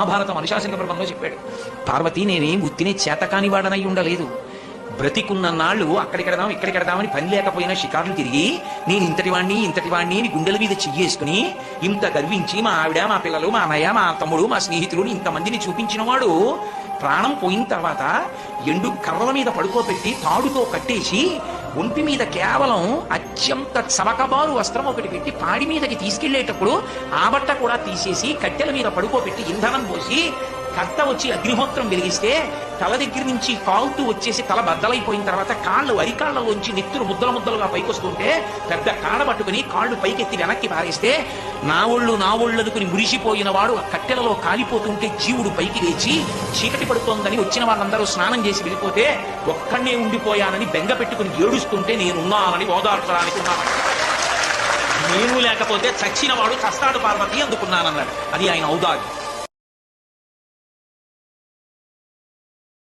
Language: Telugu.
మహాభారతం అనుశాసన పర్వంలో చెప్పాడు. పార్వతి నేనేం ఉత్తినే చేతకాని వాడనై ఉండలేదు. బ్రతికున్న నాళ్ళు అక్కడికెడదాం ఇక్కడికెడదామని పని లేకపోయినా షికార్లు తిరిగి నేను ఇంతటి వాణ్ణి అని గుండెల మీద చెయ్యేసుకుని ఇంత గర్వించి మా ఆవిడ, మా పిల్లలు, మా అన్నయ్య, మా తమ్ముడు, మా స్నేహితులు ఇంతమందిని చూపించిన వాడు ప్రాణం పోయిన తర్వాత ఎండు కర్రల మీద పడుకోబెట్టి తాడుతో కట్టేసి ఒంటి మీద కేవలం అత్యంత చవకబారు వస్త్రం ఒకటి పెట్టి పాడి మీదకి తీసుకెళ్లేటప్పుడు ఆ బట్ట కూడా తీసేసి కట్టెల మీద పడుకోబెట్టి ఇంధనం పోసి కర్త వచ్చి అగ్నిహోత్రం వెలిగిస్తే తల దగ్గర నుంచి కాలుతూ వచ్చేసి తల బద్దలైపోయిన తర్వాత కాళ్ళు అరికాళ్లలోంచి నెత్తురు ముద్దలుగా పైకొస్తుంటే పెద్ద కాడ పట్టుకుని కాళ్ళు పైకెత్తి వెనక్కి పారేస్తే నా ఒళ్ళు అనుకుని మురిసిపోయిన వాడు ఆ కట్టెలలో కాలిపోతుంటే జీవుడు పైకి లేచి చీకటి పడుతోందని వచ్చిన వాళ్ళందరూ స్నానం చేసి వెళ్ళిపోతే ఒక్కడే ఉండిపోయానని బెంగ పెట్టుకుని ఏడుస్తుంటే నేనున్నానని ఓదార్చడానికి ఉన్నాను. నేను లేకపోతే చచ్చిన వాడు చస్తాడు పార్వతి అందుకున్నానన్నాడు. అది ఆయన ఔదార్యం.